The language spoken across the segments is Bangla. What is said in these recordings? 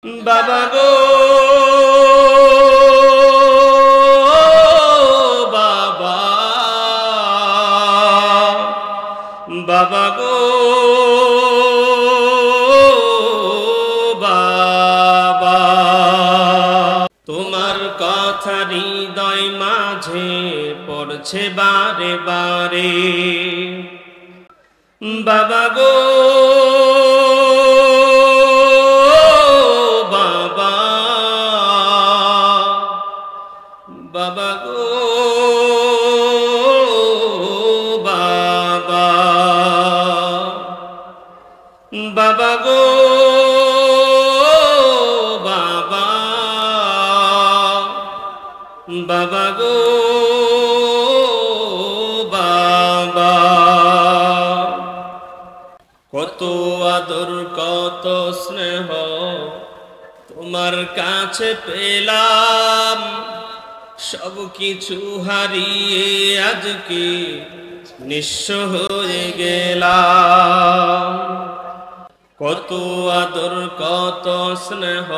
বাবা গো বাবা, বাবা গো বাবা, তোমার কথা হৃদয় মাঝে পড়ছে বারে বারে। বাবা গো বাবা, বাবা গো বাবা, বাবা গো বাবা, বাবা গো বাবা, কত আদর কত স্নেহ তোমার কাছে পেলাম, সব কিছু হারিয়ে আজকে নিঃস্ব হয়ে গেলাম। কত আদর কত স্নেহ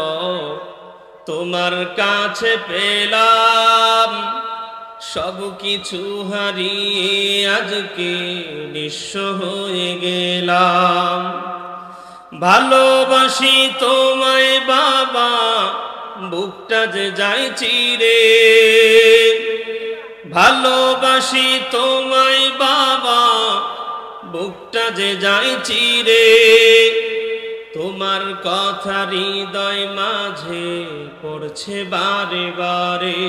তোমার কাছে পেলাম, সব কিছু হারিয়ে আজকে নিঃস্ব হয়ে গেলাম। ভালোবাসি তোমায় বাবা, বুকটা যে যায় চিরে। ভালোবাসি তোমায় বাবা, বুকটা যে যায় চিরে। তোমার কথা হৃদয় মাঝে পড়ছে বারে বারে।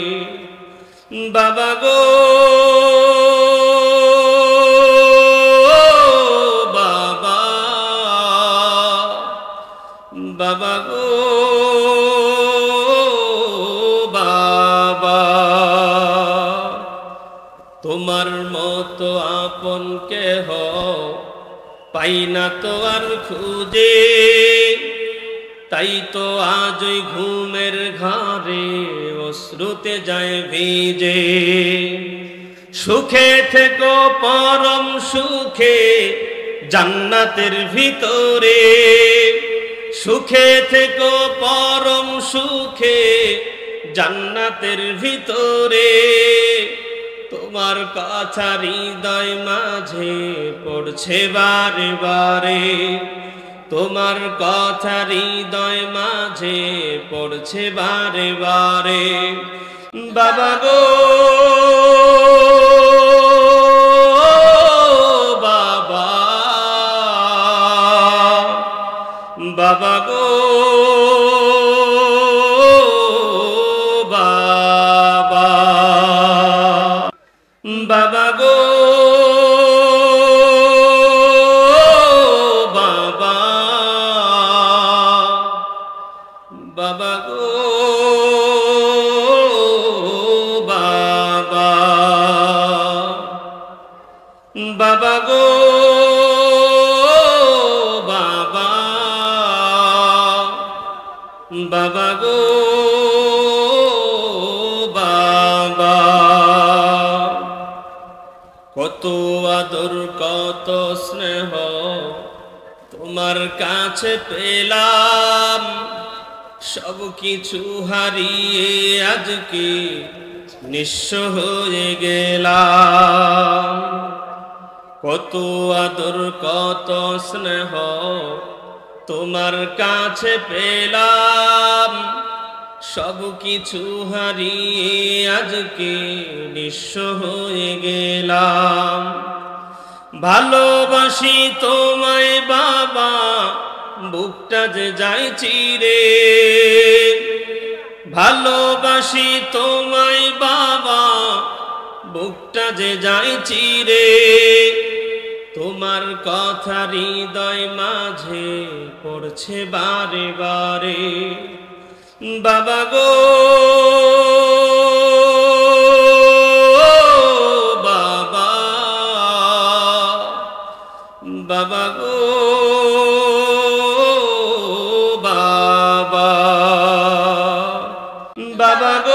বাবা গো বাবা, বাবা গো বাবা, তোমার মতো আপন কেহ পাই না তো আর খুঁজে। তাই তো আজ ওই ঘুমের ঘরে অশ্রুতে যায় ভিজে। সুখে থেকো পরম সুখে জান্নাতের ভিতরে। সুখে থেকো পরম সুখে জান্নাতের ভিতরে। তোমার কথা হৃদয় মাঝে পড়ছে বারে বারে। তোমার কথা হৃদয় মাঝে পড়ছে বারে বারে। বাবা গো বাবা, বাবা গো বাবা, বাবা গো বাবা, বাবা গো বাবা, বাবা গো বাবা, বাবা গো বাবা, কত আদর কত স্নেহ তোমার কাছে পেলাম, সব কিছু হারিয়ে আজকে নিঃস্ব হয়ে গেলাম। কত আদর কত স্নেহ তোমার কাছে পেলাম, সব কিছু হারিয়ে আজকে নিঃস্ব হয়ে গেলাম। ভালোবাসি তোমায় বাবা, বুকটা যে যায় চিরে। ভালোবাসি তোমায় বাবা, বুকটা যে যায় চিরে। তোমার কথা হৃদয় মাঝে পড়ছে বারে বারে। বাবা গো বাবা, বাবা গো বাবা, বাবা গো